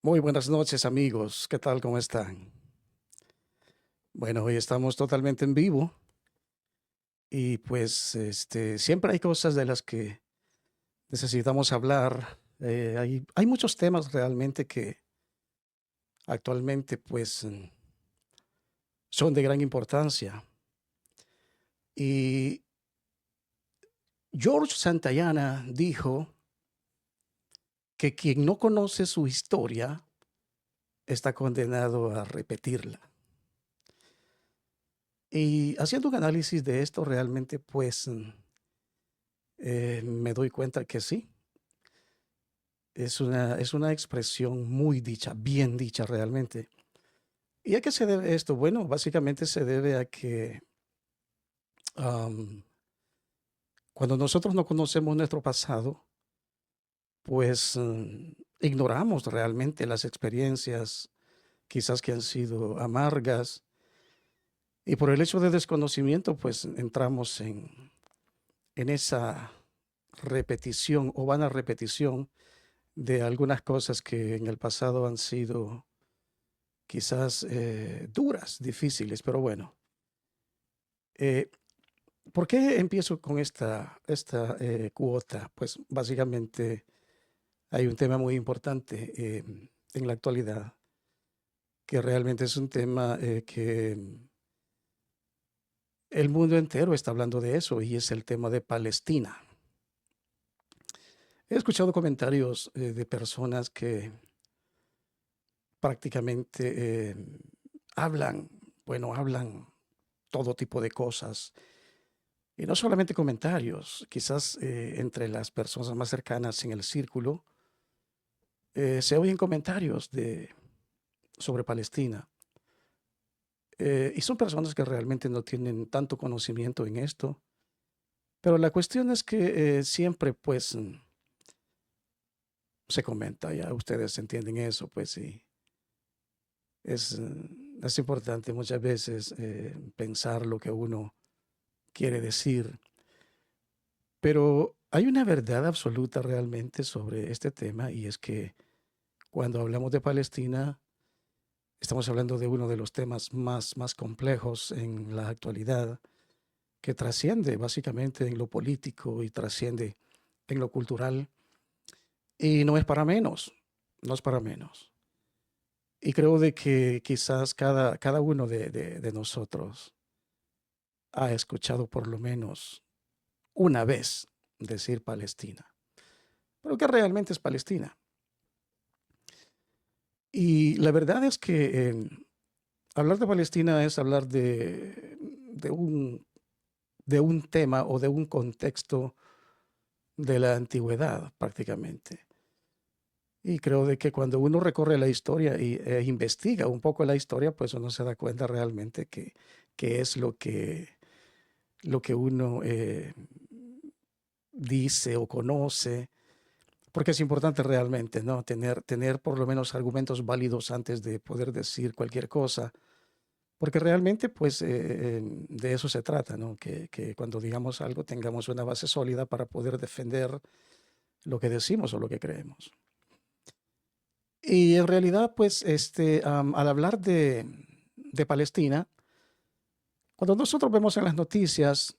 Muy buenas noches, amigos. ¿Qué tal? ¿Cómo están? Bueno, hoy estamos totalmente en vivo y pues siempre hay cosas de las que necesitamos hablar. Hay muchos temas realmente que actualmente son de gran importancia. Y George Santayana dijo que quien no conoce su historia está condenado a repetirla. Y haciendo un análisis de esto realmente me doy cuenta que sí. Es una expresión muy dicha, bien dicha realmente. ¿Y a qué se debe esto? Bueno, básicamente se debe a que am, cuando nosotros no conocemos nuestro pasado, ignoramos realmente las experiencias quizás que han sido amargas y por el hecho de desconocimiento, pues entramos en esa repetición o vana repetición de algunas cosas que en el pasado han sido quizás duras, difíciles, pero bueno. Eh, ¿Por qué empiezo con esta cuota? Pues básicamente hay un tema muy importante en la actualidad, que realmente es un tema que el mundo entero está hablando de eso y es el tema de Palestina. He escuchado comentarios de personas que prácticamente hablan, hablan todo tipo de cosas. Y no solamente comentarios, quizás entre las personas más cercanas en el círculo se oyen comentarios sobre Palestina. Y son personas que realmente no tienen tanto conocimiento en esto. Pero la cuestión es que siempre se comenta, ya ustedes entienden eso, pues sí. Es importante muchas veces pensar lo que uno quiere decir. Pero hay una verdad absoluta realmente sobre este tema y es que cuando hablamos de Palestina, estamos hablando de uno de los temas más complejos en la actualidad, que trasciende básicamente en lo político y trasciende en lo cultural. Y no es para menos, no es para menos. Y creo de que quizás cada uno de nosotros ha escuchado por lo menos una vez decir Palestina. Pero ¿qué realmente es Palestina? Y la verdad es que hablar de Palestina es hablar de un tema o de un contexto de la antigüedad prácticamente. Y creo de que cuando uno recorre la historia e investiga un poco la historia, pues uno se da cuenta realmente que es lo que uno dice o conoce, porque es importante realmente, ¿no? Tener por lo menos argumentos válidos antes de poder decir cualquier cosa. Porque realmente, de eso se trata, ¿no? Que cuando digamos algo tengamos una base sólida para poder defender lo que decimos o lo que creemos. Y en realidad, al hablar de Palestina, cuando nosotros vemos en las noticias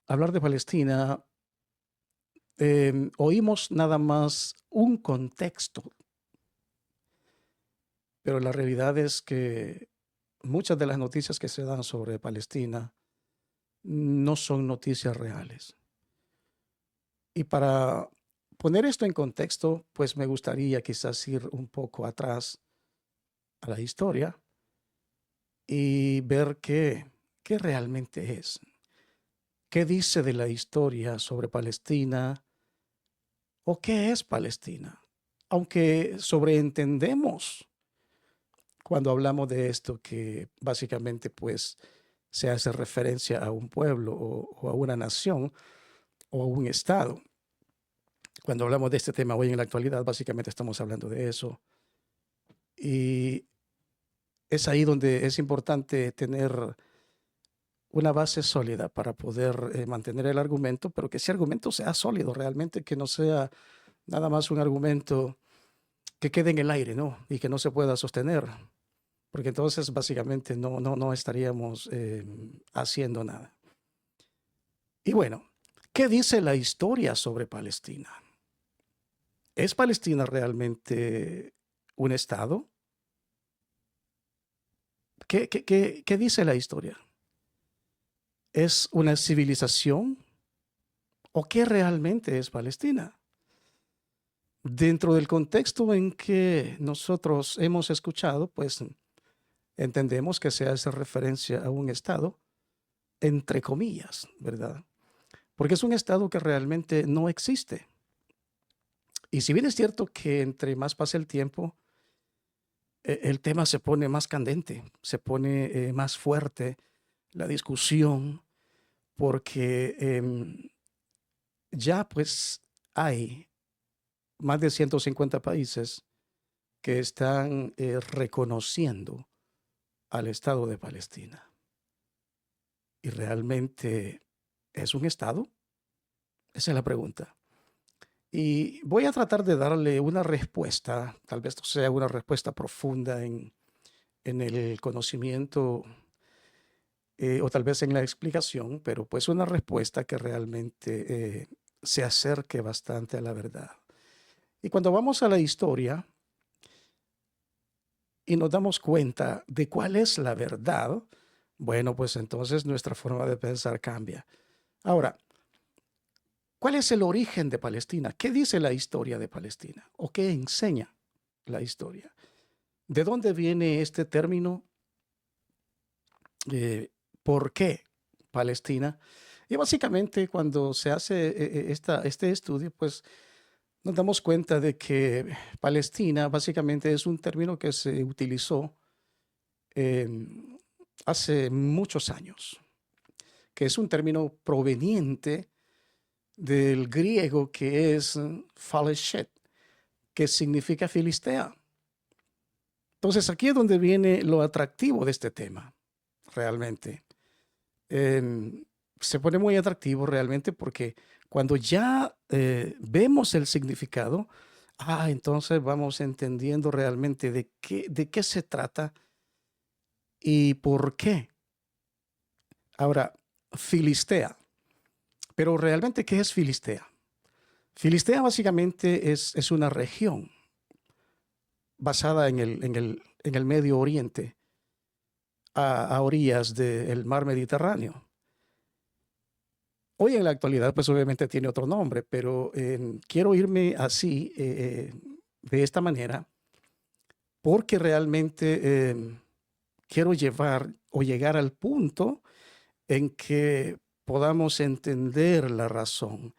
hablar de Palestina, oímos nada más un contexto, pero la realidad es que muchas de las noticias que se dan sobre Palestina no son noticias reales. Y para poner esto en contexto, pues me gustaría quizás ir un poco atrás a la historia y ver qué realmente es. ¿Qué dice de la historia sobre Palestina o qué es Palestina? Aunque sobreentendemos cuando hablamos de esto que básicamente se hace referencia a un pueblo o a una nación o a un estado. Cuando hablamos de este tema hoy en la actualidad, básicamente estamos hablando de eso. Y es ahí donde es importante tener una base sólida para poder mantener el argumento, pero que ese argumento sea sólido realmente, que no sea nada más un argumento que quede en el aire, ¿no? Y que no se pueda sostener, porque entonces básicamente no estaríamos haciendo nada. Y bueno, ¿qué dice la historia sobre Palestina? ¿Es Palestina realmente un estado? ¿Qué dice la historia? ¿Es una civilización? ¿O qué realmente es Palestina? Dentro del contexto en que nosotros hemos escuchado, pues entendemos que se hace referencia a un estado, entre comillas, ¿verdad? Porque es un estado que realmente no existe. Y si bien es cierto que entre más pasa el tiempo, el tema se pone más candente, se pone más fuerte la discusión, porque ya pues hay más de 150 países que están reconociendo al Estado de Palestina. ¿Y realmente es un Estado? Esa es la pregunta. Y voy a tratar de darle una respuesta, tal vez no sea una respuesta profunda en el conocimiento o tal vez en la explicación, pero pues una respuesta que realmente se acerque bastante a la verdad. Y cuando vamos a la historia y nos damos cuenta de cuál es la verdad, bueno, pues entonces nuestra forma de pensar cambia. Ahora, ¿cuál es el origen de Palestina? ¿Qué dice la historia de Palestina? ¿O qué enseña la historia? ¿De dónde viene este término? Eh, ¿Por qué Palestina? Y básicamente cuando se hace este estudio, pues nos damos cuenta de que Palestina básicamente es un término que se utilizó eh, hace muchos años, que es un término proveniente del griego que es Faleshet, que significa Filistea. Entonces aquí es donde viene lo atractivo de este tema, realmente. Se pone muy atractivo realmente porque cuando ya vemos el significado, entonces vamos entendiendo realmente de qué se trata y por qué. Ahora, Filistea. Pero realmente, ¿qué es Filistea? Filistea básicamente es una región basada en el Medio Oriente, a orillas del mar Mediterráneo. Hoy en la actualidad, pues obviamente tiene otro nombre, pero quiero irme así, de esta manera, porque realmente quiero llevar o llegar al punto en que podamos entender la razón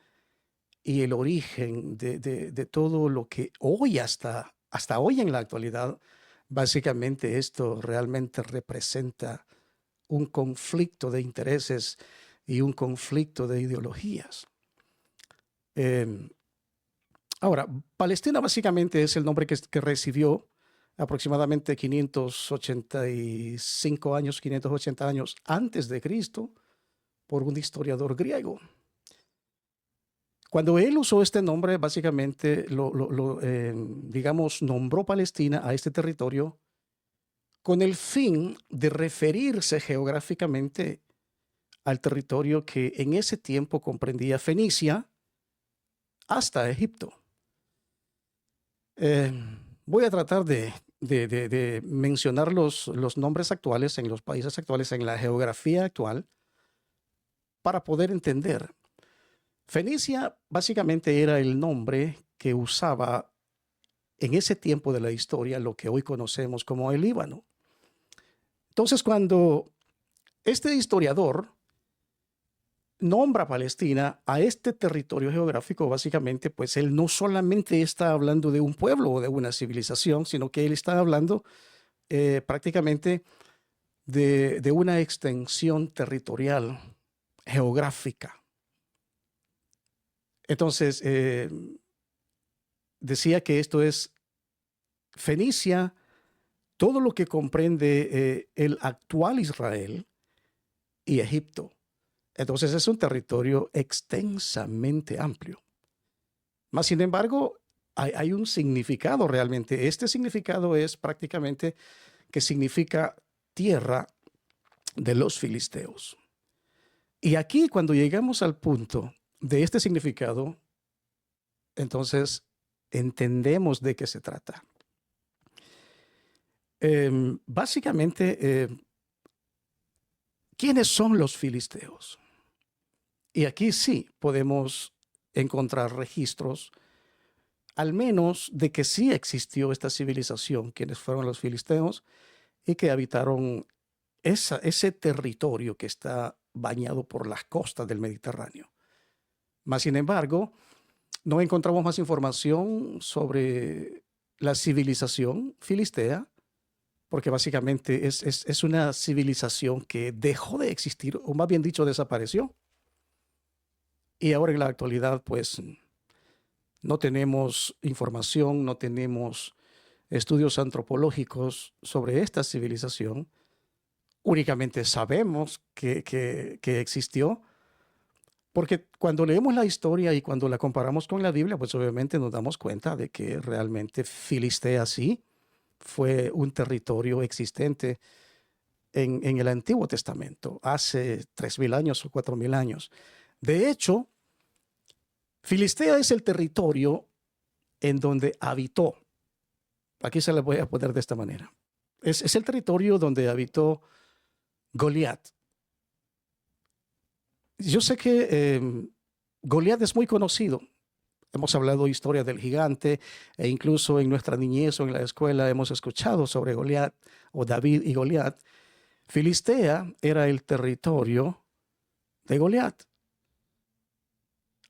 y el origen de todo lo que hoy hasta hoy en la actualidad, básicamente esto realmente representa un conflicto de intereses y un conflicto de ideologías. Eh, Ahora, Palestina básicamente es el nombre que recibió aproximadamente 585 años, 580 años antes de Cristo, por un historiador griego. Cuando él usó este nombre, básicamente digamos, nombró Palestina a este territorio con el fin de referirse geográficamente al territorio que en ese tiempo comprendía Fenicia hasta Egipto. Eh, Voy a tratar de mencionar los nombres actuales en los países actuales, en la geografía actual, para poder entender. Fenicia básicamente era el nombre que usaba en ese tiempo de la historia lo que hoy conocemos como el Líbano. Entonces, cuando este historiador nombra Palestina a este territorio geográfico, básicamente, pues él no solamente está hablando de un pueblo o de una civilización, sino que él está hablando prácticamente de una extensión territorial geográfica. Entonces, decía que esto es Fenicia, todo lo que comprende el actual Israel y Egipto. Entonces es un territorio extensamente amplio. Más sin embargo, hay un significado realmente. Este significado es prácticamente que significa tierra de los filisteos. Y aquí cuando llegamos al punto de este significado, entonces entendemos de qué se trata. Básicamente, ¿quiénes son los filisteos? Y aquí sí podemos encontrar registros, al menos de que sí existió esta civilización, quienes fueron los filisteos, y que habitaron ese territorio que está bañado por las costas del Mediterráneo. Mas, sin embargo, no encontramos más información sobre la civilización filistea, porque básicamente es una civilización que dejó de existir, o más bien dicho, desapareció. Y ahora en la actualidad, pues, no tenemos información, no tenemos estudios antropológicos sobre esta civilización. Únicamente sabemos que existió, porque cuando leemos la historia y cuando la comparamos con la Biblia, pues obviamente nos damos cuenta de que realmente Filistea sí fue un territorio existente en el Antiguo Testamento, hace 3.000 años o 4.000 años. De hecho, Filistea es el territorio en donde habitó. Aquí se la voy a poner de esta manera. Es el territorio donde habitó Goliat. Yo sé que Goliat es muy conocido. Hemos hablado historia del gigante e incluso en nuestra niñez o en la escuela hemos escuchado sobre Goliat o David y Goliat. Filistea era el territorio de Goliat.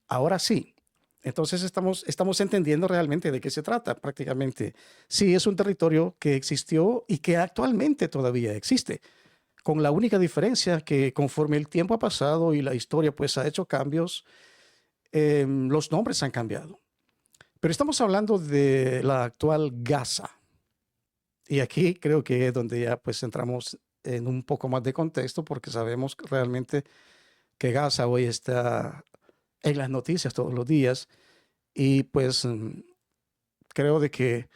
Ahora sí, entonces estamos entendiendo realmente de qué se trata prácticamente. Sí, es un territorio que existió y que actualmente todavía existe, con la única diferencia que conforme el tiempo ha pasado y la historia pues ha hecho cambios, los nombres han cambiado. Pero estamos hablando de la actual Gaza. Y aquí creo que es donde ya pues entramos en un poco más de contexto porque sabemos realmente que Gaza hoy está en las noticias todos los días y pues creo de que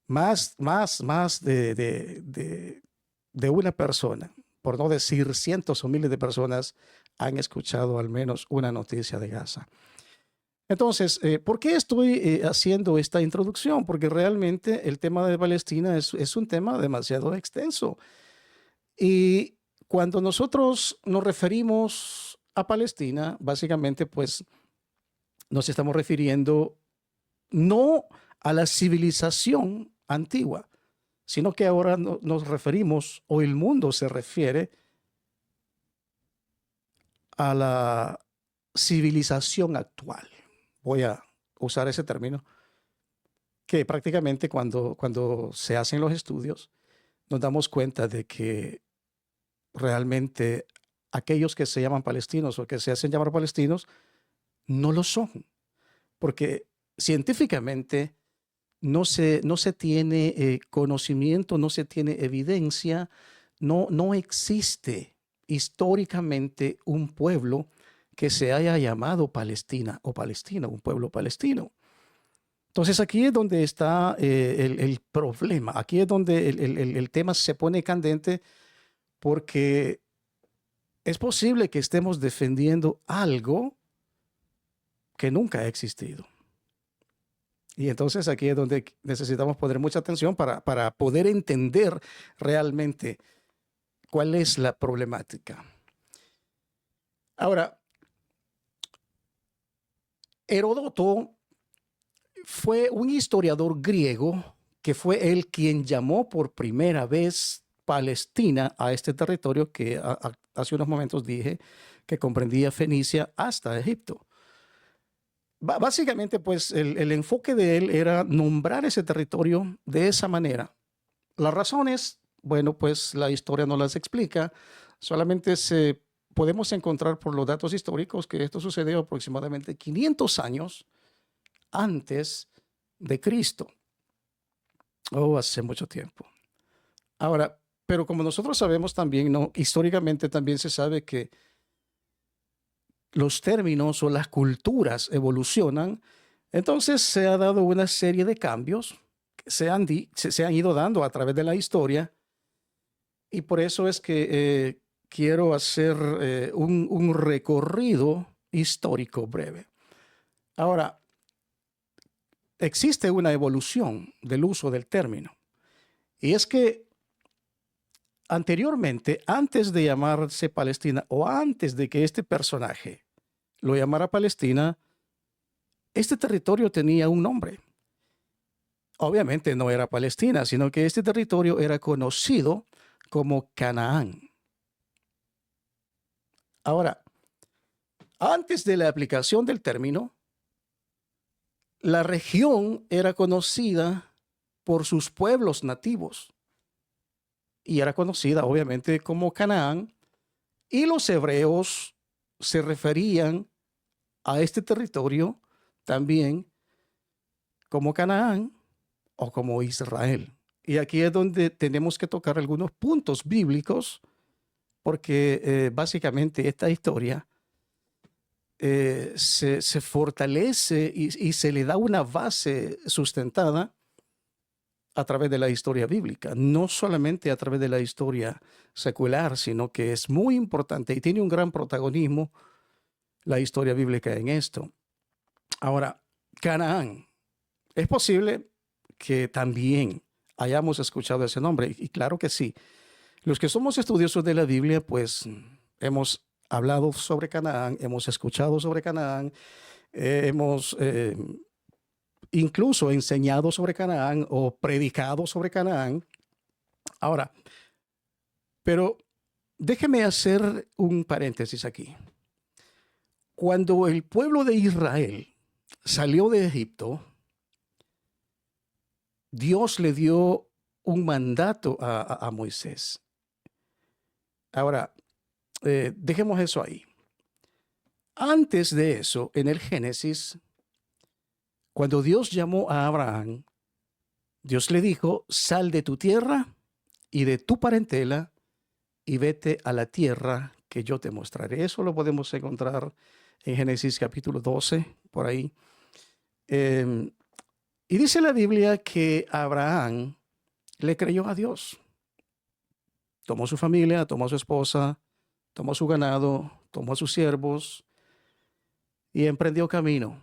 más de una persona, por no decir cientos o miles de personas, han escuchado al menos una noticia de Gaza. Entonces, ¿por qué estoy haciendo esta introducción? Porque realmente el tema de Palestina es un tema demasiado extenso. Y cuando nosotros nos referimos a Palestina, básicamente, pues nos estamos refiriendo no a la civilización antigua, sino que ahora nos referimos, o el mundo se refiere, a la civilización actual. Voy a usar ese término, que prácticamente cuando se hacen los estudios, nos damos cuenta de que realmente aquellos que se llaman palestinos o que se hacen llamar palestinos no lo son, porque científicamente no se tiene conocimiento, no se tiene evidencia, no existe históricamente un pueblo que se haya llamado Palestina o Palestina, un pueblo palestino. Entonces aquí es donde está el problema, aquí es donde el tema se pone candente porque es posible que estemos defendiendo algo que nunca ha existido. Y entonces aquí es donde necesitamos poner mucha atención para poder entender realmente cuál es la problemática. Ahora, Heródoto fue un historiador griego que fue él quien llamó por primera vez Palestina a este territorio que hace unos momentos dije que comprendía Fenicia hasta Egipto. Básicamente, pues el enfoque de él era nombrar ese territorio de esa manera. Las razones, bueno, pues la historia no las explica, solamente podemos encontrar por los datos históricos que esto sucedió aproximadamente 500 años antes de Cristo, o hace mucho tiempo. Ahora, pero como nosotros sabemos también, ¿no? Históricamente también se sabe que los términos o las culturas evolucionan Entonces se ha dado una serie de cambios que se han ido dando a través de la historia y por eso es que quiero hacer un recorrido histórico breve. Ahora, existe una evolución del uso del término y es que anteriormente, antes de llamarse Palestina o antes de que este personaje lo llamara Palestina, este territorio tenía un nombre. Obviamente no era Palestina, sino que este territorio era conocido como Canaán. Ahora, antes de la aplicación del término, la región era conocida por sus pueblos nativos y era conocida obviamente como Canaán, y los hebreos se referían a este territorio también como Canaán o como Israel. Y aquí es donde tenemos que tocar algunos puntos bíblicos, porque básicamente esta historia se fortalece y se le da una base sustentada a través de la historia bíblica, no solamente a través de la historia secular, sino que es muy importante y tiene un gran protagonismo la historia bíblica en esto. Ahora, Canaán, es posible que también hayamos escuchado ese nombre, y claro que sí. Los que somos estudiosos de la Biblia, pues hemos hablado sobre Canaán, hemos escuchado sobre Canaán, hemos incluso enseñado sobre Canaán o predicado sobre Canaán. Ahora, pero déjeme hacer un paréntesis aquí. Cuando el pueblo de Israel salió de Egipto, Dios le dio un mandato a Moisés. Ahora, dejemos eso ahí. Antes de eso, en el Génesis, cuando Dios llamó a Abraham, Dios le dijo, sal de tu tierra y de tu parentela y vete a la tierra que yo te mostraré. Eso lo podemos encontrar en Génesis capítulo 12, por ahí. Y dice la Biblia que Abraham le creyó a Dios. Tomó su familia, tomó a su esposa, tomó su ganado, tomó a sus siervos y emprendió camino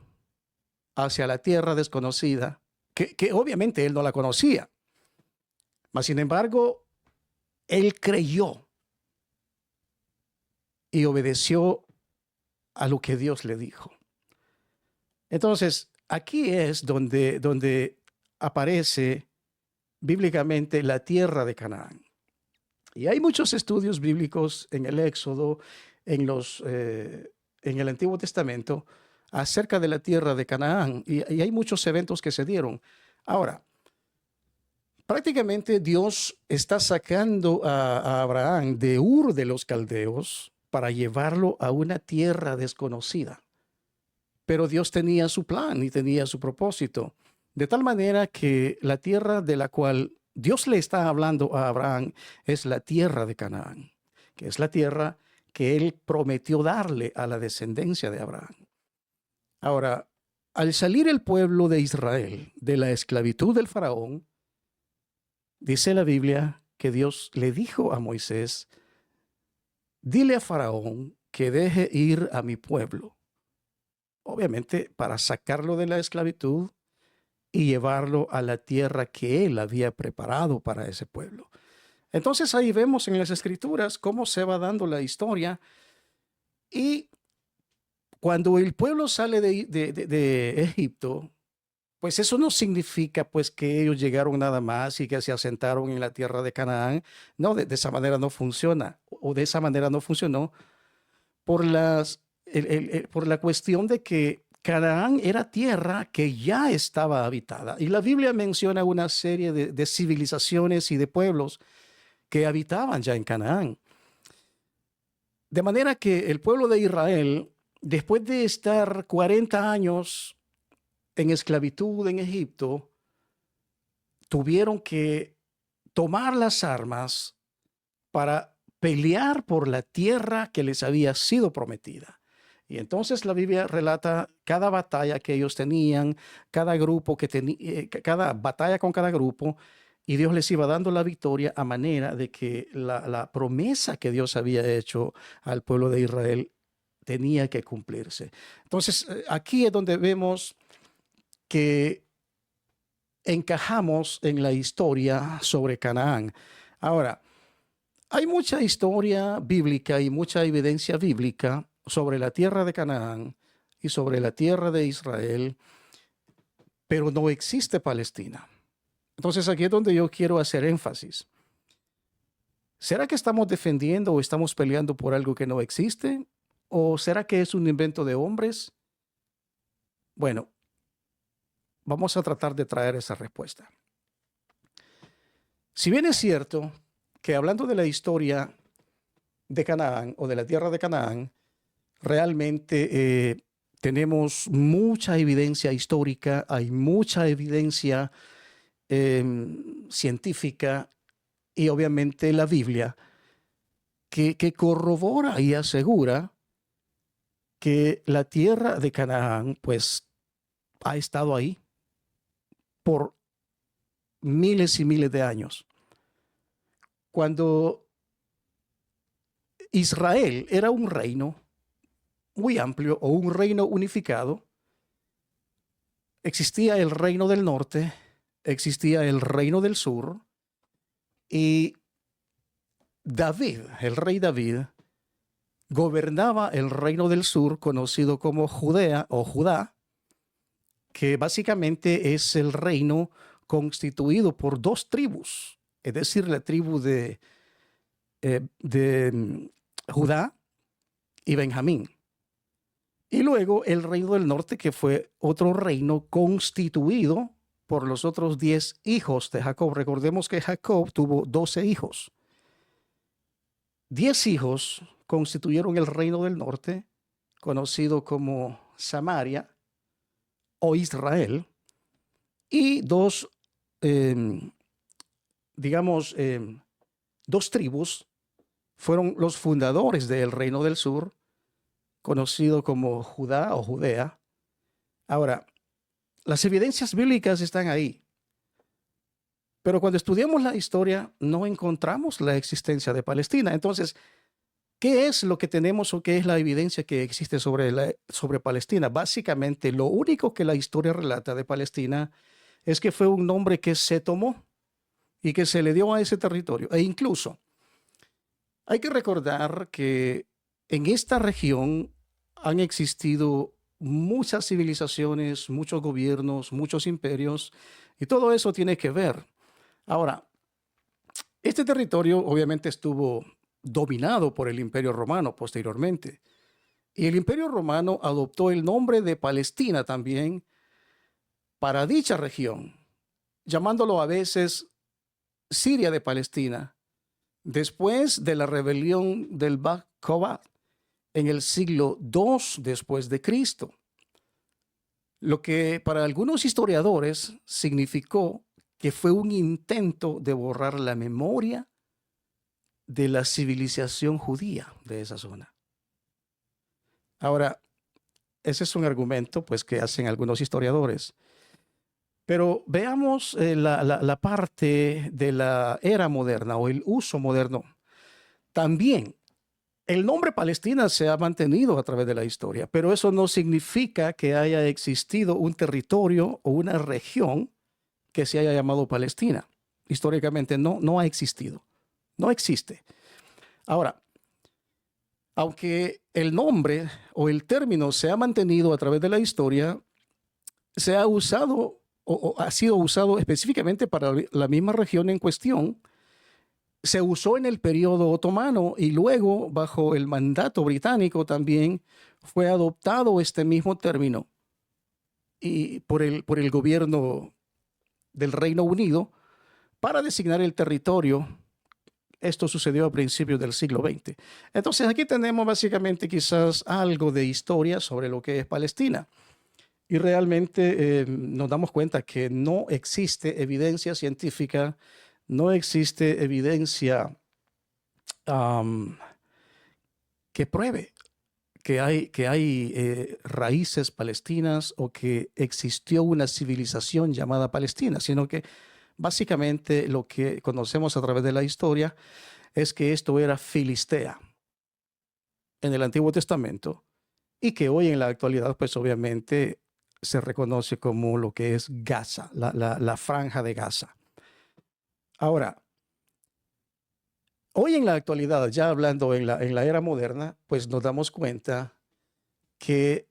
hacia la tierra desconocida, que obviamente él no la conocía. Mas, sin embargo, él creyó y obedeció a lo que Dios le dijo. Entonces, aquí es donde aparece bíblicamente la tierra de Canaán. Y hay muchos estudios bíblicos en el Éxodo, en el Antiguo Testamento, acerca de la tierra de Canaán. Y hay muchos eventos que se dieron. Ahora, prácticamente Dios está sacando a Abraham de Ur de los Caldeos para llevarlo a una tierra desconocida. Pero Dios tenía su plan y tenía su propósito, de tal manera que la tierra de la cual Dios le está hablando a Abraham es la tierra de Canaán, que es la tierra que él prometió darle a la descendencia de Abraham. Ahora, al salir el pueblo de Israel de la esclavitud del faraón, dice la Biblia que Dios le dijo a Moisés, dile a Faraón que deje ir a mi pueblo. Obviamente para sacarlo de la esclavitud y llevarlo a la tierra que él había preparado para ese pueblo. Entonces ahí vemos en las escrituras cómo se va dando la historia, y cuando el pueblo sale de Egipto, pues eso no significa pues que ellos llegaron nada más y que se asentaron en la tierra de Canaán. No, de esa manera no funciona, o de esa manera no funcionó por por la cuestión de que Canaán era tierra que ya estaba habitada. Y la Biblia menciona una serie de civilizaciones y de pueblos que habitaban ya en Canaán. De manera que el pueblo de Israel, después de estar 40 años en esclavitud en Egipto, tuvieron que tomar las armas para pelear por la tierra que les había sido prometida. Y entonces la Biblia relata cada batalla que ellos tenían, cada grupo que tenía, cada batalla con cada grupo, y Dios les iba dando la victoria a manera de que la promesa que Dios había hecho al pueblo de Israel tenía que cumplirse. Entonces, aquí es donde vemos que encajamos en la historia sobre Canaán. Ahora, hay mucha historia bíblica y mucha evidencia bíblica sobre la tierra de Canaán y sobre la tierra de Israel, pero no existe Palestina. Entonces aquí es donde yo quiero hacer énfasis. ¿Será que estamos defendiendo o estamos peleando por algo que no existe? ¿O será que es un invento de hombres? Bueno, vamos a tratar de traer esa respuesta. Si bien es cierto que hablando de la historia de Canaán o de la tierra de Canaán, realmente tenemos mucha evidencia histórica, hay mucha evidencia científica y obviamente la Biblia que corrobora y asegura que la tierra de Canaán pues ha estado ahí por miles y miles de años. Cuando Israel era un reino muy amplio o un reino unificado, existía el reino del norte, existía el reino del sur y David, el rey David, gobernaba el reino del sur conocido como Judea o Judá, que básicamente es el reino constituido por dos tribus, es decir, la tribu de Judá y Benjamín. Y luego el reino del norte, que fue otro reino constituido por los otros 10 hijos de Jacob. Recordemos que Jacob tuvo 12 hijos. 10 hijos constituyeron el reino del norte, conocido como Samaria o Israel, y dos, dos tribus fueron los fundadores del reino del sur, conocido como Judá o Judea. Ahora, las evidencias bíblicas están ahí, pero cuando estudiamos la historia no encontramos la existencia de Palestina. Entonces, ¿qué es lo que tenemos o qué es la evidencia que existe sobre Palestina? Básicamente, lo único que la historia relata de Palestina es que fue un nombre que se tomó y que se le dio a ese territorio. E incluso hay que recordar que en esta región han existido muchas civilizaciones, muchos gobiernos, muchos imperios, y todo eso tiene que ver. Ahora, este territorio obviamente estuvo dominado por el Imperio Romano posteriormente, y el Imperio Romano adoptó el nombre de Palestina también para dicha región, llamándolo a veces Siria de Palestina, después de la rebelión del Bar Kokhba en el siglo II después de Cristo, lo que para algunos historiadores significó que fue un intento de borrar la memoria de la civilización judía de esa zona. Ahora, ese es un argumento pues, que hacen algunos historiadores. Pero veamos la parte de la era moderna o el uso moderno. También el nombre Palestina se ha mantenido a través de la historia, pero eso no significa que haya existido un territorio o una región que se haya llamado Palestina. Históricamente no ha existido, no existe. Ahora, aunque el nombre o el término se ha mantenido a través de la historia, se ha usado o ha sido usado específicamente para la misma región en cuestión. Se usó en el periodo otomano y luego bajo el mandato británico también fue adoptado este mismo término y por el gobierno del Reino Unido para designar el territorio. Esto sucedió a principios del siglo XX. Entonces aquí tenemos básicamente quizás algo de historia sobre lo que es Palestina. Y realmente nos damos cuenta que no existe evidencia científica, no existe evidencia que pruebe que hay raíces palestinas o que existió una civilización llamada Palestina, sino que básicamente lo que conocemos a través de la historia es que esto era Filistea en el Antiguo Testamento y que hoy en la actualidad, pues obviamente se reconoce como lo que es Gaza, la franja de Gaza. Ahora, hoy en la actualidad, ya hablando en la era moderna, pues nos damos cuenta que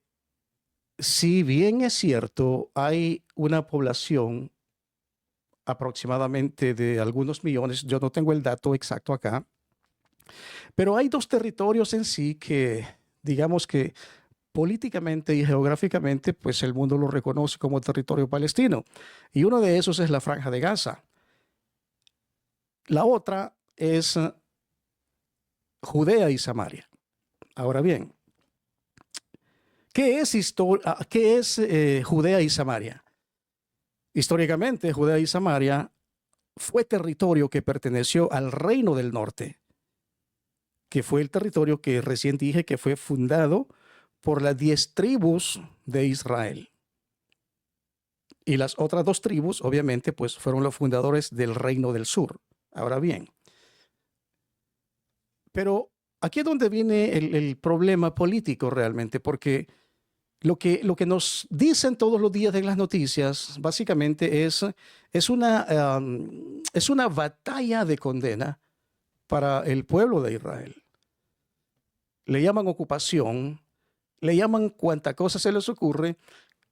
si bien es cierto, hay una población aproximadamente de algunos millones, yo no tengo el dato exacto acá, pero hay dos territorios en sí que, digamos que políticamente y geográficamente, pues el mundo lo reconoce como territorio palestino. Y uno de esos es la Franja de Gaza. La otra es Judea y Samaria. Ahora bien, ¿qué es Judea y Samaria? Históricamente, Judea y Samaria fue territorio que perteneció al Reino del Norte, que fue el territorio que recién dije que fue fundado por las 10 tribus de Israel. Y las otras 2 tribus, obviamente, pues fueron los fundadores del Reino del Sur. Ahora bien, pero aquí es donde viene el problema político realmente, porque lo que nos dicen todos los días en las noticias básicamente es una batalla de condena para el pueblo de Israel. Le llaman ocupación, le llaman cuanta cosa se les ocurre,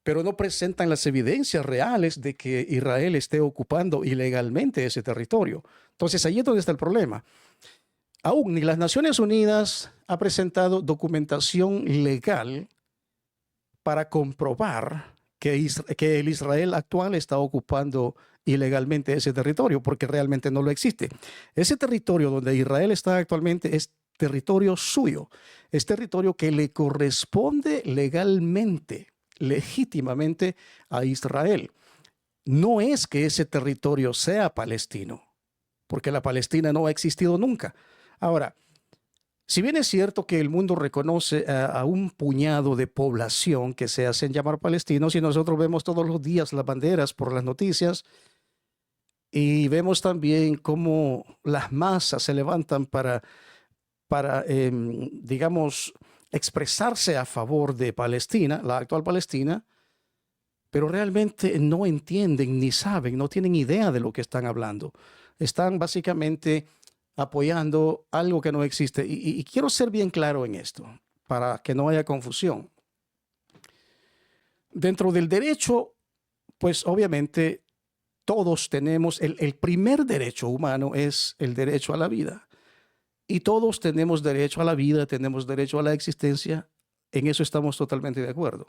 pero no presentan las evidencias reales de que Israel esté ocupando ilegalmente ese territorio. Entonces, ahí es donde está el problema. Aún ni las Naciones Unidas ha presentado documentación legal para comprobar que el Israel actual está ocupando ilegalmente ese territorio, porque realmente no lo existe. Ese territorio donde Israel está actualmente es territorio suyo, es territorio que le corresponde legalmente, legítimamente a Israel. No es que ese territorio sea palestino, porque la Palestina no ha existido nunca. Ahora, si bien es cierto que el mundo reconoce a un puñado de población que se hacen llamar palestinos y nosotros vemos todos los días las banderas por las noticias y vemos también cómo las masas se levantan para digamos, expresarse a favor de Palestina, la actual Palestina, pero realmente no entienden ni saben, no tienen idea de lo que están hablando. Están básicamente apoyando algo que no existe. Y quiero ser bien claro en esto, para que no haya confusión. Dentro del derecho, pues obviamente todos tenemos, el primer derecho humano es el derecho a la vida. Y todos tenemos derecho a la vida, tenemos derecho a la existencia. En eso estamos totalmente de acuerdo.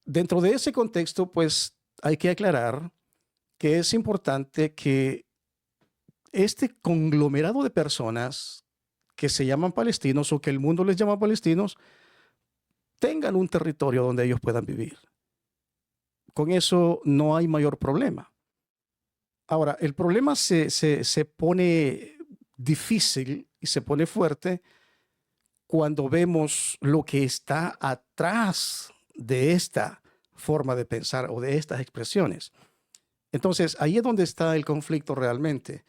Dentro de ese contexto, pues hay que aclarar que es importante que este conglomerado de personas que se llaman palestinos o que el mundo les llama palestinos tengan un territorio donde ellos puedan vivir. Con eso no hay mayor problema. Ahora, el problema se pone difícil y se pone fuerte cuando vemos lo que está atrás de esta forma de pensar o de estas expresiones. Entonces, ahí es donde está el conflicto realmente.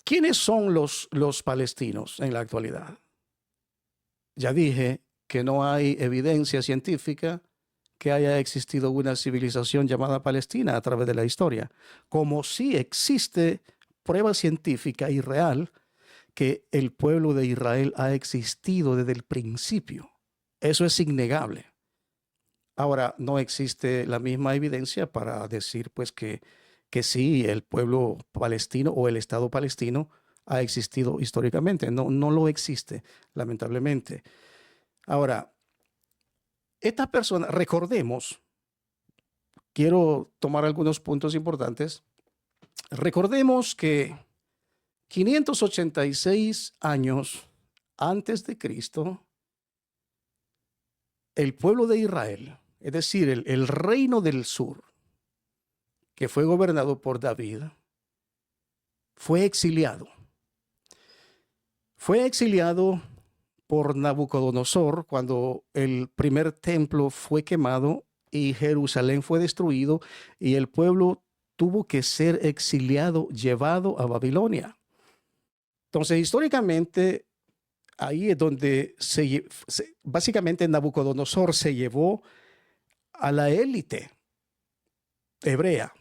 ¿Quiénes son los palestinos en la actualidad? Ya dije que no hay evidencia científica que haya existido una civilización llamada Palestina a través de la historia, como sí existe prueba científica y real que el pueblo de Israel ha existido desde el principio. Eso es innegable. Ahora, no existe la misma evidencia para decir pues que sí, el pueblo palestino o el Estado palestino ha existido históricamente. No, no lo existe, lamentablemente. Ahora, estas personas, recordemos, quiero tomar algunos puntos importantes. Recordemos que 586 años antes de Cristo, el pueblo de Israel, es decir, el reino del sur, que fue gobernado por David, fue exiliado. Fue exiliado por Nabucodonosor cuando el primer templo fue quemado y Jerusalén fue destruido y el pueblo tuvo que ser exiliado, llevado a Babilonia. Entonces, históricamente, ahí es donde básicamente Nabucodonosor se llevó a la élite hebrea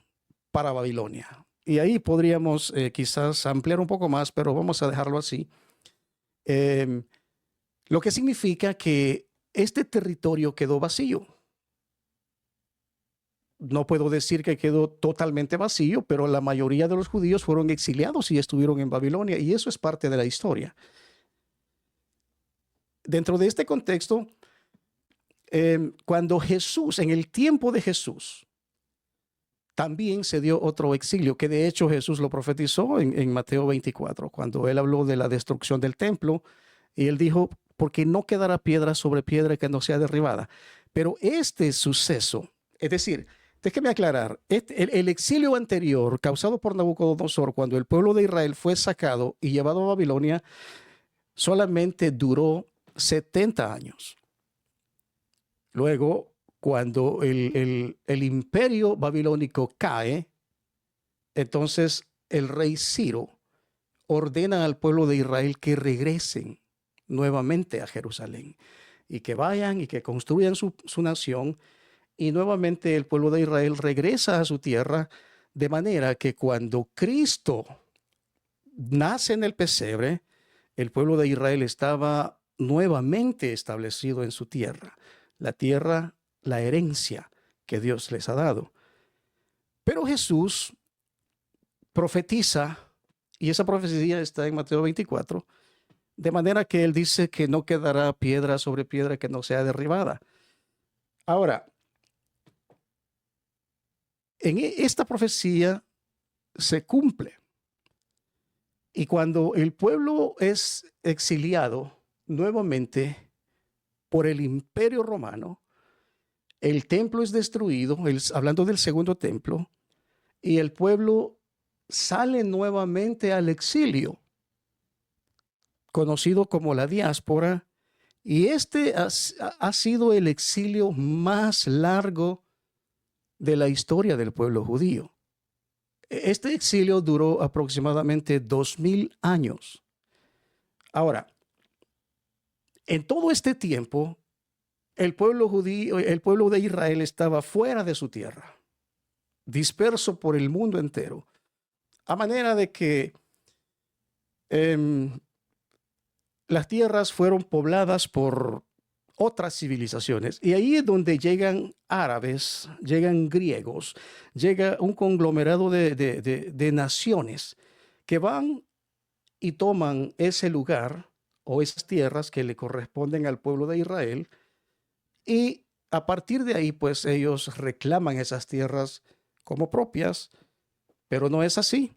para Babilonia. Y ahí podríamos quizás ampliar un poco más, pero vamos a dejarlo así. Lo que significa que este territorio quedó vacío. No puedo decir que quedó totalmente vacío, pero la mayoría de los judíos fueron exiliados y estuvieron en Babilonia, y eso es parte de la historia. Dentro de este contexto, cuando Jesús, en el tiempo de Jesús, también se dio otro exilio, que de hecho Jesús lo profetizó en Mateo 24, cuando él habló de la destrucción del templo, y él dijo, porque no quedará piedra sobre piedra que no sea derribada. Pero este suceso, es decir, déjeme aclarar, el exilio anterior causado por Nabucodonosor, cuando el pueblo de Israel fue sacado y llevado a Babilonia, solamente duró 70 años. Luego, cuando el imperio babilónico cae, entonces el rey Ciro ordena al pueblo de Israel que regresen nuevamente a Jerusalén y que vayan y que construyan su nación, y nuevamente el pueblo de Israel regresa a su tierra, de manera que cuando Cristo nace en el pesebre, el pueblo de Israel estaba nuevamente establecido en su tierra, la herencia que Dios les ha dado. Pero Jesús profetiza, y esa profecía está en Mateo 24, de manera que él dice que no quedará piedra sobre piedra que no sea derribada. Ahora, en esta profecía se cumple. Y cuando el pueblo es exiliado nuevamente por el imperio romano, el templo es destruido, hablando del segundo templo, y el pueblo sale nuevamente al exilio, conocido como la diáspora, y este ha sido el exilio más largo de la historia del pueblo judío. Este exilio duró aproximadamente 2000 años. Ahora, en todo este tiempo, el pueblo judío, el pueblo de Israel estaba fuera de su tierra, disperso por el mundo entero, a manera de que las tierras fueron pobladas por otras civilizaciones. Y ahí es donde llegan árabes, llegan griegos, llega un conglomerado de naciones que van y toman ese lugar o esas tierras que le corresponden al pueblo de Israel, y a partir de ahí, pues ellos reclaman esas tierras como propias, pero no es así.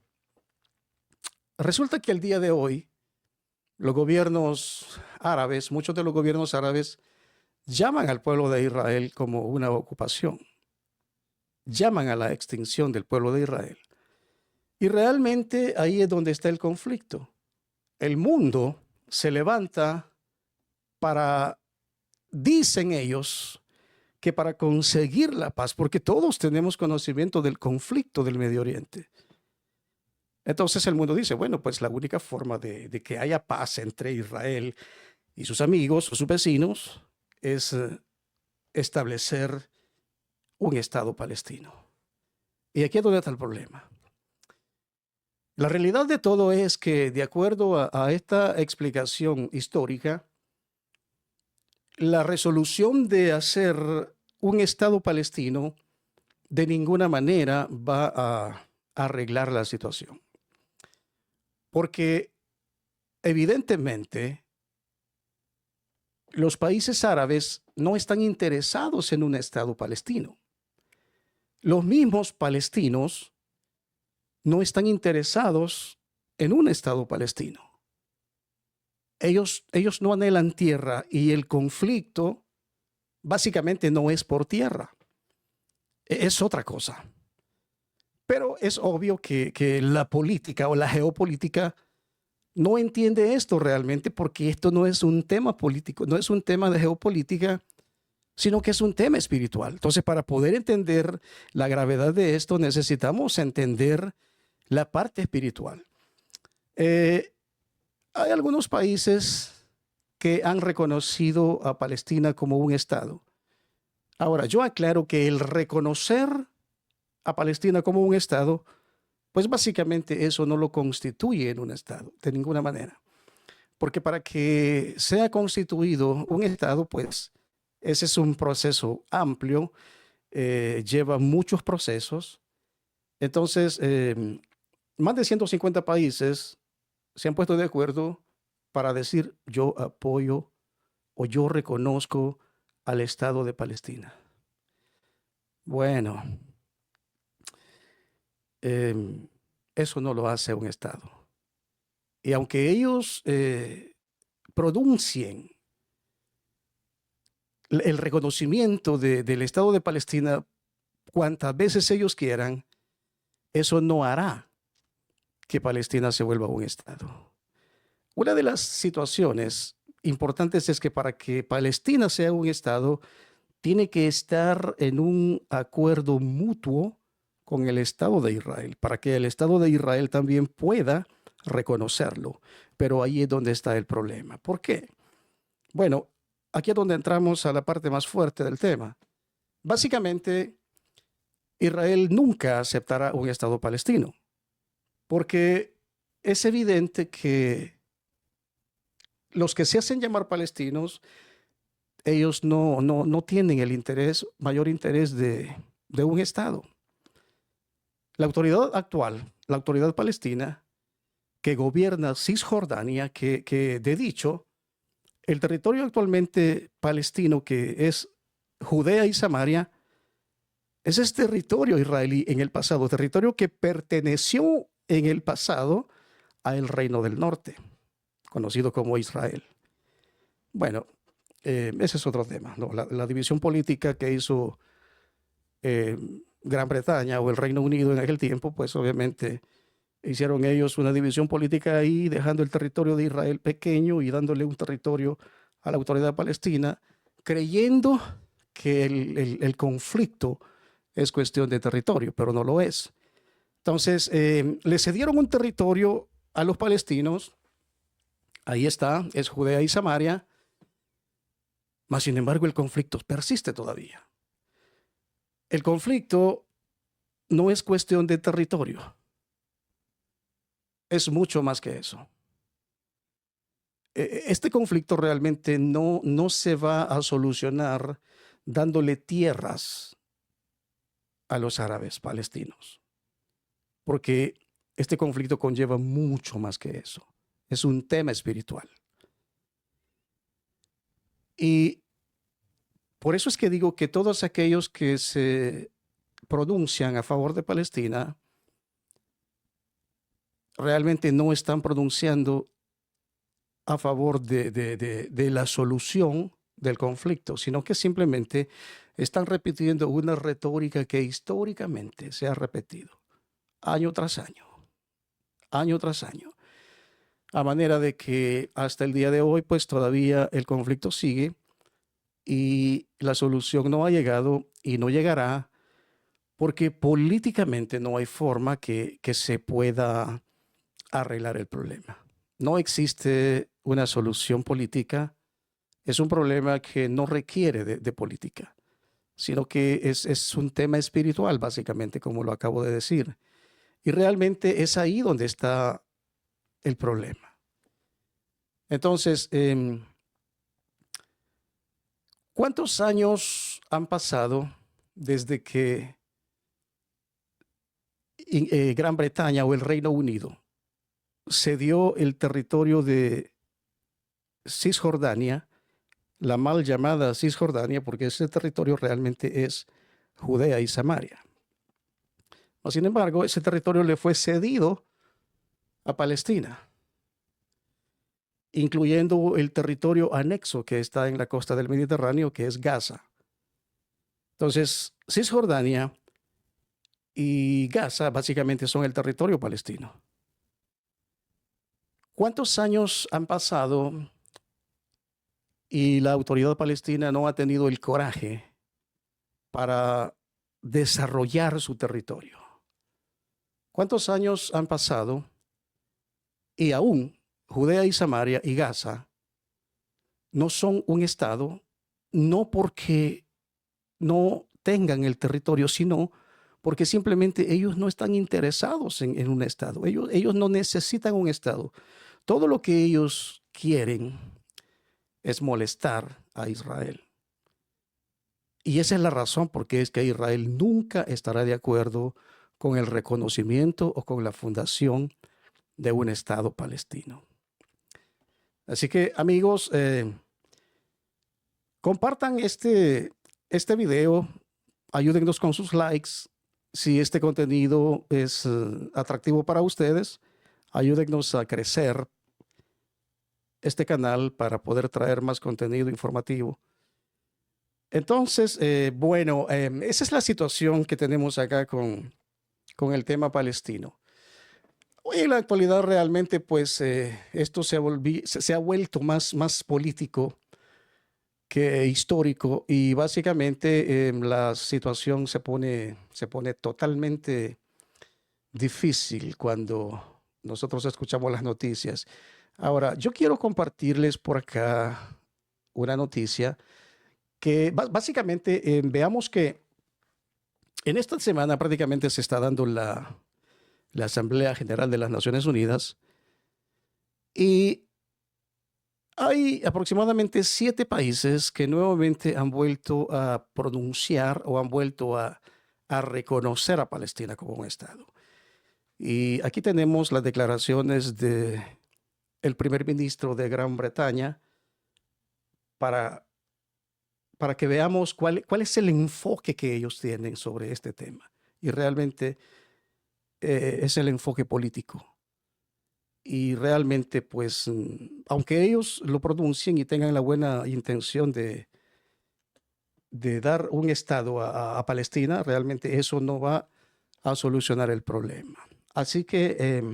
Resulta que el día de hoy, los gobiernos árabes, muchos de los gobiernos árabes, llaman al pueblo de Israel como una ocupación, llaman a la extinción del pueblo de Israel. Y realmente ahí es donde está el conflicto. El mundo se levanta para, dicen ellos, que para conseguir la paz, porque todos tenemos conocimiento del conflicto del Medio Oriente. Entonces el mundo dice, bueno, pues la única forma de que haya paz entre Israel y sus amigos o sus vecinos es establecer un Estado palestino. Y aquí es donde está el problema. La realidad de todo es que, de acuerdo a esta explicación histórica, la resolución de hacer un Estado palestino de ninguna manera va a arreglar la situación. Porque evidentemente los países árabes no están interesados en un Estado palestino. Los mismos palestinos no están interesados en un Estado palestino. Ellos no anhelan tierra, y el conflicto básicamente no es por tierra, es otra cosa. Pero es obvio que la política o la geopolítica no entiende esto realmente porque esto no es un tema político, no es un tema de geopolítica, sino que es un tema espiritual. Entonces, para poder entender la gravedad de esto, necesitamos entender la parte espiritual. Hay algunos países que han reconocido a Palestina como un Estado. Ahora, yo aclaro que el reconocer a Palestina como un Estado, pues básicamente eso no lo constituye en un Estado, de ninguna manera. Porque para que sea constituido un Estado, pues ese es un proceso amplio, lleva muchos procesos. Entonces, más de 150 países se han puesto de acuerdo para decir yo apoyo o yo reconozco al Estado de Palestina. Bueno, eh, eso no lo hace un Estado. Y aunque ellos pronuncien el reconocimiento del Estado de Palestina cuantas veces ellos quieran, eso no hará que Palestina se vuelva un Estado. Una de las situaciones importantes es que para que Palestina sea un Estado, tiene que estar en un acuerdo mutuo con el Estado de Israel, para que el Estado de Israel también pueda reconocerlo. Pero ahí es donde está el problema. ¿Por qué? Bueno, aquí es donde entramos a la parte más fuerte del tema. Básicamente, Israel nunca aceptará un Estado palestino, porque es evidente que los que se hacen llamar palestinos, ellos no tienen el interés, mayor interés de un Estado. La autoridad actual, la autoridad palestina, que gobierna Cisjordania, que de dicho, el territorio actualmente palestino, que es Judea y Samaria, ese es territorio israelí en el pasado, territorio que perteneció en el pasado al Reino del Norte, conocido como Israel. Bueno, ese es otro tema, ¿no? La división política que hizo eh, Gran Bretaña o el Reino Unido en aquel tiempo, pues obviamente hicieron ellos una división política ahí, dejando el territorio de Israel pequeño y dándole un territorio a la autoridad palestina, creyendo que el conflicto es cuestión de territorio, pero no lo es. Entonces, le cedieron un territorio a los palestinos, ahí está, es Judea y Samaria, mas sin embargo el conflicto persiste todavía. El conflicto no es cuestión de territorio, es mucho más que eso. Este conflicto realmente no se va a solucionar dándole tierras a los árabes palestinos, porque este conflicto conlleva mucho más que eso. Es un tema espiritual. Y por eso es que digo que todos aquellos que se pronuncian a favor de Palestina realmente no están pronunciando a favor de la solución del conflicto, sino que simplemente están repitiendo una retórica que históricamente se ha repetido año tras año, año tras año, a manera de que hasta el día de hoy, pues todavía el conflicto sigue y la solución no ha llegado y no llegará porque políticamente no hay forma que se pueda arreglar el problema. No existe una solución política. Es un problema que no requiere de política, sino que es un tema espiritual, básicamente, como lo acabo de decir. Y realmente es ahí donde está el problema. Entonces, ¿cuántos años han pasado desde que Gran Bretaña o el Reino Unido cedió el territorio de Cisjordania, la mal llamada Cisjordania, porque ese territorio realmente es Judea y Samaria? Sin embargo, ese territorio le fue cedido a Palestina, incluyendo el territorio anexo que está en la costa del Mediterráneo, que es Gaza. Entonces, Cisjordania y Gaza básicamente son el territorio palestino. ¿Cuántos años han pasado y la autoridad palestina no ha tenido el coraje para desarrollar su territorio? ¿Cuántos años han pasado y aún Judea y Samaria y Gaza no son un estado, no porque no tengan el territorio, sino porque simplemente ellos no están interesados en un estado. Ellos no necesitan un estado. Todo lo que ellos quieren es molestar a Israel. Y esa es la razón por qué es que Israel nunca estará de acuerdo con el reconocimiento o con la fundación de un Estado palestino. Así que, amigos, compartan este video, ayúdennos con sus likes. Si este contenido es atractivo para ustedes, ayúdennos a crecer este canal para poder traer más contenido informativo. Entonces, bueno, esa es la situación que tenemos acá con el tema palestino. Hoy en la actualidad realmente, pues, esto se ha vuelto más político que histórico y básicamente la situación se pone totalmente difícil cuando nosotros escuchamos las noticias. Ahora, yo quiero compartirles por acá una noticia que básicamente veamos que en esta semana prácticamente se está dando la Asamblea General de las Naciones Unidas y hay aproximadamente 7 países que nuevamente han vuelto a pronunciar o han vuelto a reconocer a Palestina como un Estado. Y aquí tenemos las declaraciones del primer ministro de Gran Bretaña para que veamos cuál es el enfoque que ellos tienen sobre este tema. Y realmente es el enfoque político. Y realmente, pues, aunque ellos lo pronuncien y tengan la buena intención de dar un Estado a Palestina, realmente eso no va a solucionar el problema. Así que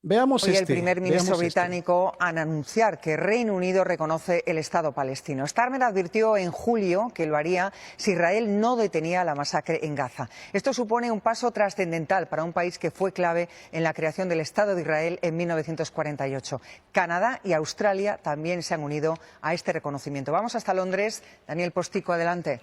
veamos Hoy el primer ministro veamos británico al anunciar que Reino Unido reconoce el Estado palestino. Starmer advirtió en julio que lo haría si Israel no detenía la masacre en Gaza. Esto supone un paso trascendental para un país que fue clave en la creación del Estado de Israel en 1948. Canadá y Australia también se han unido a este reconocimiento. Vamos hasta Londres. Daniel Postico, adelante.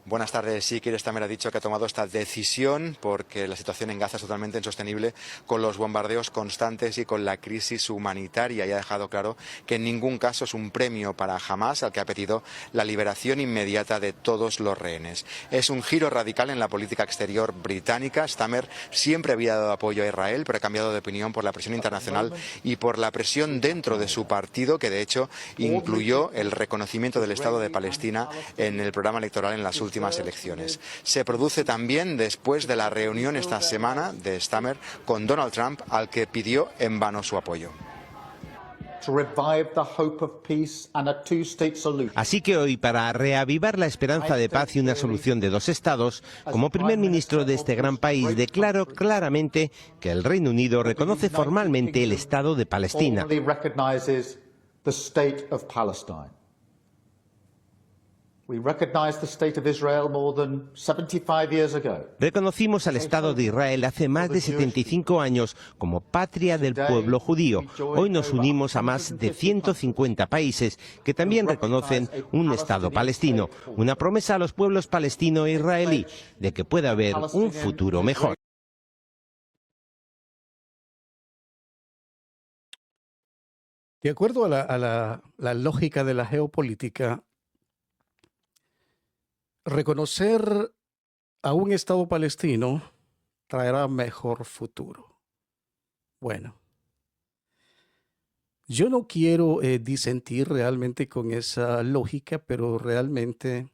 Buenas tardes. Sí, Keir Starmer ha dicho que ha tomado esta decisión porque la situación en Gaza es totalmente insostenible con los bombardeos constantes y con la crisis humanitaria, y ha dejado claro que en ningún caso es un premio para Hamás, al que ha pedido la liberación inmediata de todos los rehenes. Es un giro radical en la política exterior británica. Starmer siempre había dado apoyo a Israel, pero ha cambiado de opinión por la presión internacional y por la presión dentro de su partido, que de hecho incluyó el reconocimiento del Estado de Palestina en el programa electoral en las últimas elecciones. Se produce también después de la reunión esta semana de Starmer con Donald Trump, al que pidió en vano su apoyo. Así que hoy, para reavivar la esperanza de paz y una solución de 2 estados, como primer ministro de este gran país, declaro claramente que el Reino Unido reconoce formalmente el Estado de Palestina. Reconocimos al Estado de Israel hace más de 75 años como patria del pueblo judío. Hoy nos unimos a más de 150 países que también reconocen un Estado palestino, una promesa a los pueblos palestino e israelí de que puede haber un futuro mejor. De acuerdo a la lógica de la geopolítica, reconocer a un Estado palestino traerá mejor futuro. Bueno, yo no quiero disentir realmente con esa lógica, pero realmente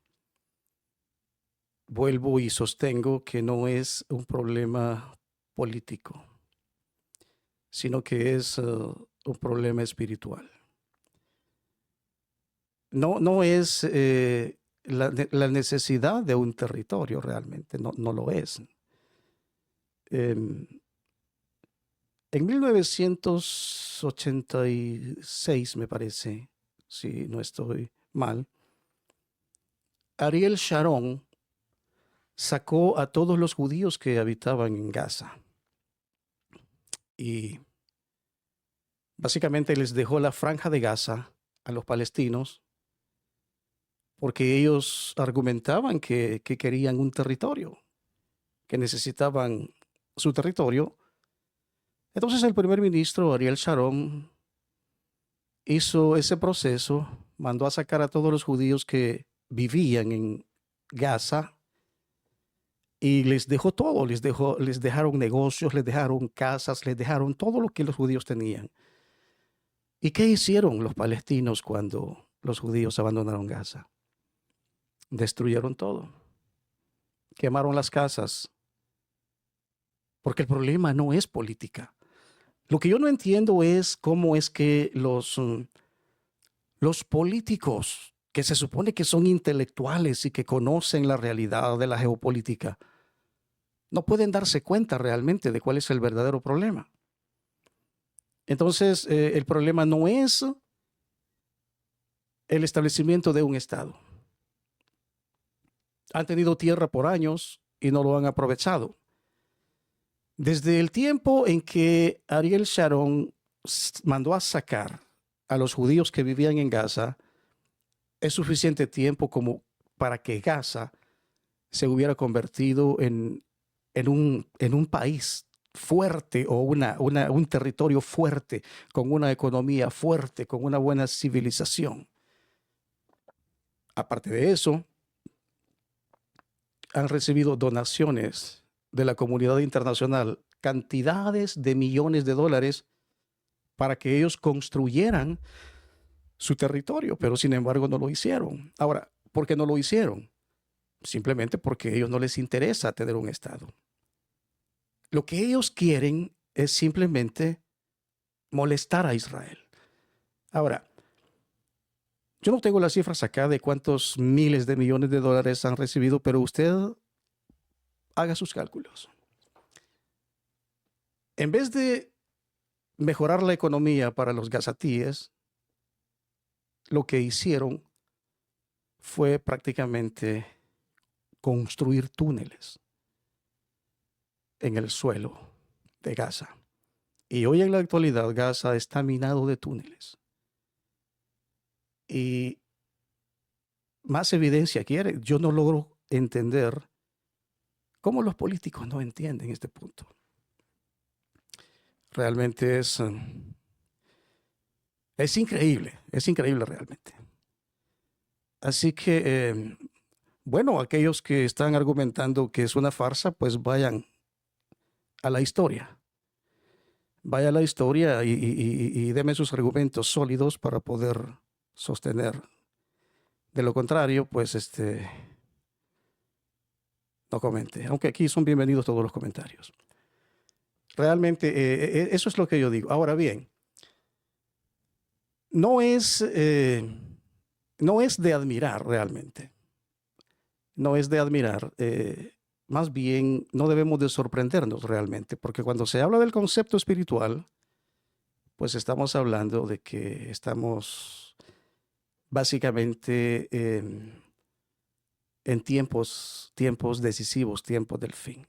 vuelvo y sostengo que no es un problema político, sino que es un problema espiritual. No es la necesidad de un territorio realmente, no lo es. En 1986, me parece, si no estoy mal, Ariel Sharon sacó a todos los judíos que habitaban en Gaza y básicamente les dejó la franja de Gaza a los palestinos porque ellos argumentaban que querían un territorio, que necesitaban su territorio. Entonces el primer ministro Ariel Sharon hizo ese proceso, mandó a sacar a todos los judíos que vivían en Gaza y les dejó todo, les dejaron negocios, les dejaron casas, les dejaron todo lo que los judíos tenían. ¿Y qué hicieron los palestinos cuando los judíos abandonaron Gaza? Destruyeron todo, quemaron las casas, porque el problema no es política. Lo que yo no entiendo es cómo es que los políticos, que se supone que son intelectuales y que conocen la realidad de la geopolítica, no pueden darse cuenta realmente de cuál es el verdadero problema. Entonces, el problema no es el establecimiento de un Estado. Han tenido tierra por años y no lo han aprovechado. Desde el tiempo en que Ariel Sharon mandó a sacar a los judíos que vivían en Gaza, es suficiente tiempo como para que Gaza se hubiera convertido en un país fuerte o un territorio fuerte, con una economía fuerte, con una buena civilización. Aparte de eso, han recibido donaciones de la comunidad internacional, cantidades de millones de dólares para que ellos construyeran su territorio, pero sin embargo no lo hicieron. Ahora, ¿por qué no lo hicieron? Simplemente porque a ellos no les interesa tener un Estado. Lo que ellos quieren es simplemente molestar a Israel. Ahora, yo no tengo las cifras acá de cuántos miles de millones de dólares han recibido, pero usted haga sus cálculos. En vez de mejorar la economía para los gazatíes, lo que hicieron fue prácticamente construir túneles en el suelo de Gaza. Y hoy en la actualidad Gaza está minado de túneles. Y más evidencia quiere. Yo no logro entender cómo los políticos no entienden este punto. Realmente es increíble realmente. Así que, bueno, aquellos que están argumentando que es una farsa, pues vayan a la historia. Vaya a la historia y deme sus argumentos sólidos para poder sostener. De lo contrario, pues no comente. Aunque aquí son bienvenidos todos los comentarios. Realmente eso es lo que yo digo. Ahora bien, no es de admirar realmente. No es de admirar. Más bien, no debemos de sorprendernos realmente, porque cuando se habla del concepto espiritual, pues estamos hablando de que estamos básicamente en tiempos decisivos, tiempos del fin.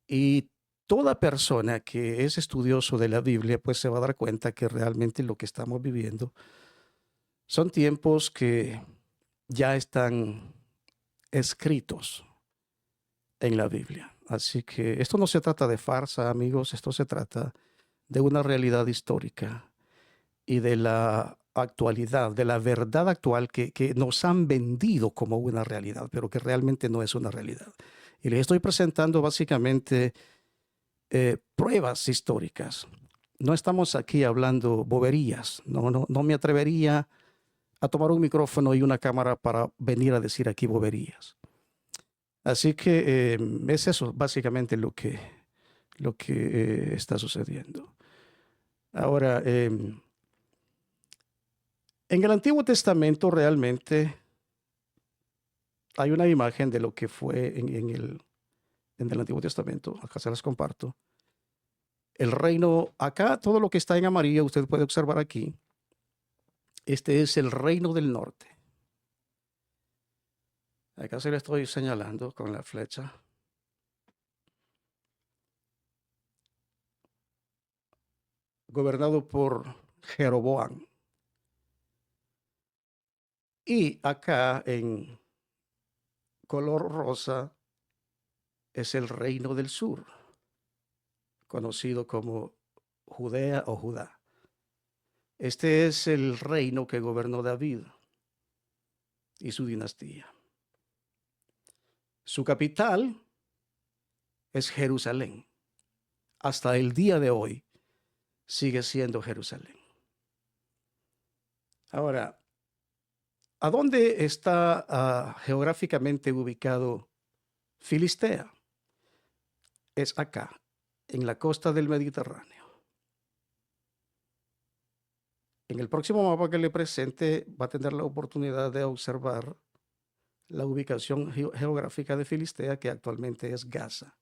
Y toda persona que es estudioso de la Biblia, pues se va a dar cuenta que realmente lo que estamos viviendo son tiempos que ya están escritos en la Biblia. Así que esto no se trata de farsa, amigos, esto se trata de una realidad histórica y de la actualidad, de la verdad actual que nos han vendido como una realidad, pero que realmente no es una realidad. Y les estoy presentando básicamente pruebas históricas. No estamos aquí hablando boberías. No me atrevería a tomar un micrófono y una cámara para venir a decir aquí boberías. Así que es eso básicamente lo que está sucediendo. Ahora, en el Antiguo Testamento realmente hay una imagen de lo que fue en el Antiguo Testamento. Acá se las comparto. El reino, acá, todo lo que está en amarillo, usted puede observar aquí, este es el reino del norte. Acá se le estoy señalando con la flecha. Gobernado por Jeroboam. Y acá en color rosa es el reino del sur, conocido como Judea o Judá. Este es el reino que gobernó David y su dinastía. Su capital es Jerusalén. Hasta el día de hoy sigue siendo Jerusalén. Ahora, ¿a dónde está geográficamente ubicado Filistea? Es acá, en la costa del Mediterráneo. En el próximo mapa que le presente va a tener la oportunidad de observar la ubicación geográfica de Filistea, que actualmente es Gaza.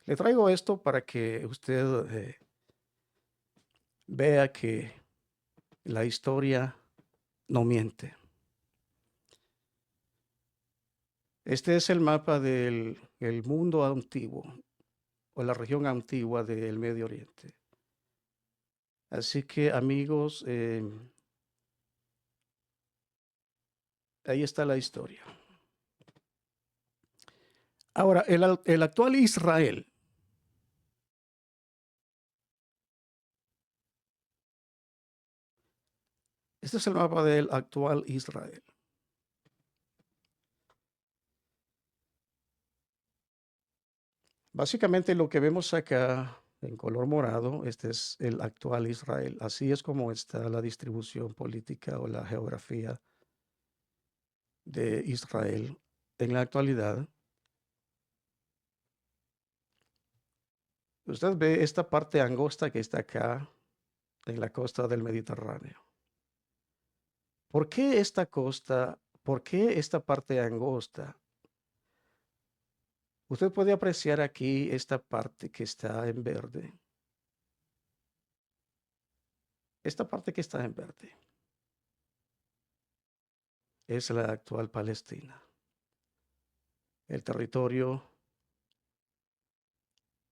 Le traigo esto para que usted vea que la historia no miente. Este es el mapa del mundo antiguo o la región antigua del Medio Oriente. Así que, amigos, ahí está la historia. Ahora, el actual Israel. Este es el mapa del actual Israel. Básicamente lo que vemos acá en color morado, este es el actual Israel. Así es como está la distribución política o la geografía de Israel en la actualidad. Usted ve esta parte angosta que está acá en la costa del Mediterráneo. ¿Por qué esta costa? ¿Por qué esta parte angosta? Usted puede apreciar aquí esta parte que está en verde. Esta parte que está en verde es la actual Palestina. El territorio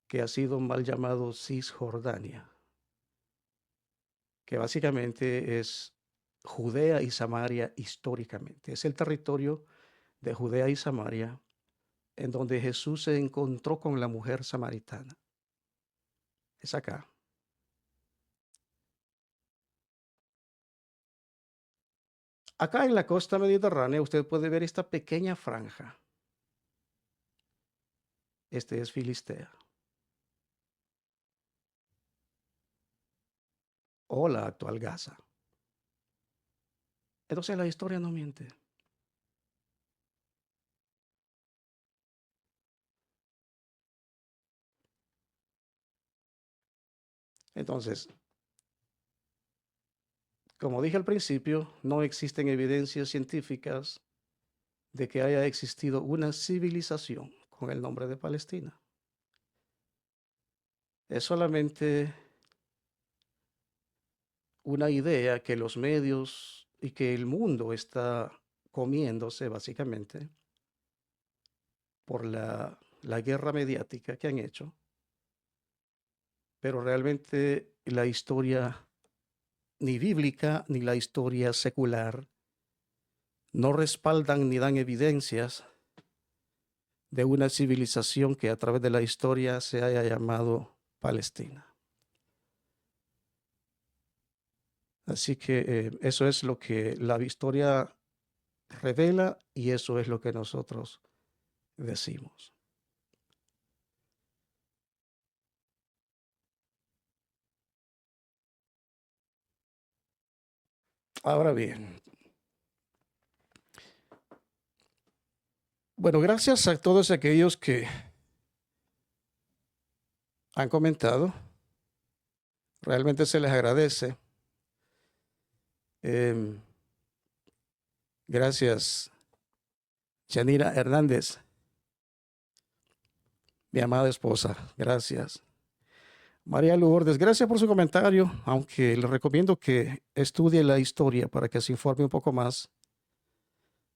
que ha sido mal llamado Cisjordania, que básicamente es Judea y Samaria históricamente. Es el territorio de Judea y Samaria en donde Jesús se encontró con la mujer samaritana. Es acá. Acá en la costa mediterránea usted puede ver esta pequeña franja. Este es Filistea. O la actual Gaza. Entonces la historia no miente. Entonces, como dije al principio, no existen evidencias científicas de que haya existido una civilización con el nombre de Palestina. Es solamente una idea que los medios y que el mundo está comiéndose básicamente por la guerra mediática que han hecho, pero realmente la historia ni bíblica ni la historia secular no respaldan ni dan evidencias de una civilización que a través de la historia se haya llamado Palestina. Así que eso es lo que la historia revela y eso es lo que nosotros decimos. Ahora bien, bueno, gracias a todos aquellos que han comentado. Realmente se les agradece. Gracias, Yanira Hernández, mi amada esposa. Gracias. María Lourdes, gracias por su comentario, aunque le recomiendo que estudie la historia para que se informe un poco más.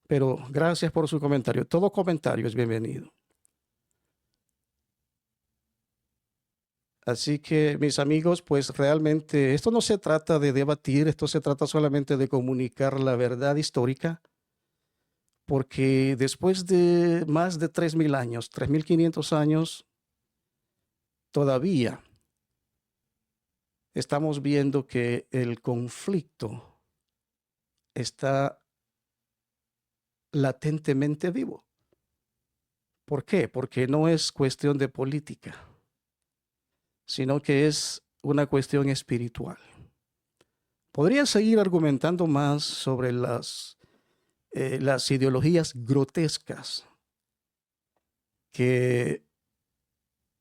Pero gracias por su comentario. Todo comentario es bienvenido. Así que, mis amigos, pues realmente esto no se trata de debatir, esto se trata solamente de comunicar la verdad histórica, porque después de más de 3.000 años, 3.500 años, todavía estamos viendo que el conflicto está latentemente vivo. ¿Por qué? Porque no es cuestión de política, sino que es una cuestión espiritual. Podría seguir argumentando más sobre las ideologías grotescas que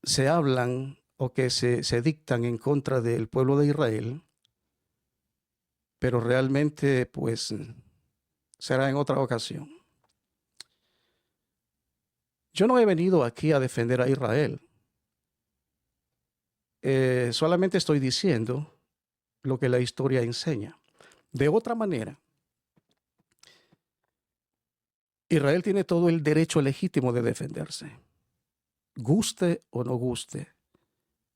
se hablan o que se dictan en contra del pueblo de Israel, pero realmente pues será en otra ocasión. Yo no he venido aquí a defender a Israel. Solamente estoy diciendo lo que la historia enseña. De otra manera, Israel tiene todo el derecho legítimo de defenderse, guste o no guste.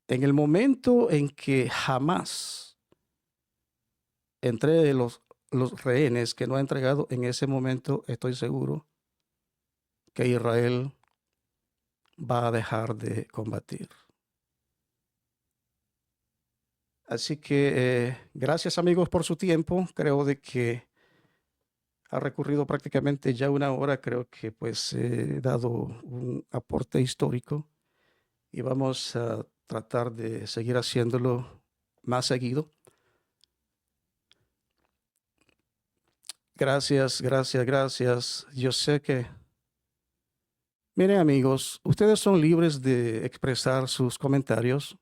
En el momento en que jamás entregue los rehenes que no ha entregado, en ese momento estoy seguro que Israel va a dejar de combatir. Así que gracias amigos por su tiempo. Creo de que ha recurrido prácticamente ya una hora. Creo que pues he dado un aporte histórico y vamos a tratar de seguir haciéndolo más seguido. Gracias, gracias, gracias. Yo sé que, miren amigos, ustedes son libres de expresar sus comentarios,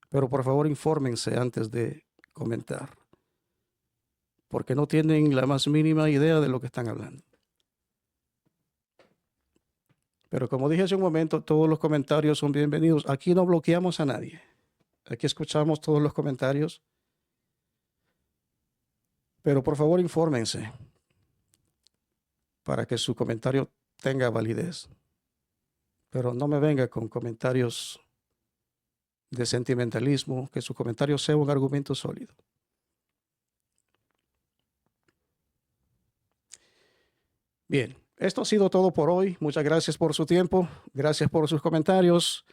pero por favor infórmense antes de comentar, porque no tienen la más mínima idea de lo que están hablando. Pero como dije hace un momento, todos los comentarios son bienvenidos. Aquí no bloqueamos a nadie. Aquí escuchamos todos los comentarios. Pero por favor infórmense para que su comentario tenga validez. Pero no me venga con comentarios de sentimentalismo, que su comentario sea un argumento sólido. Bien, esto ha sido todo por hoy. Muchas gracias por su tiempo, gracias por sus comentarios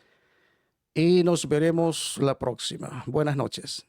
y nos veremos la próxima. Buenas noches.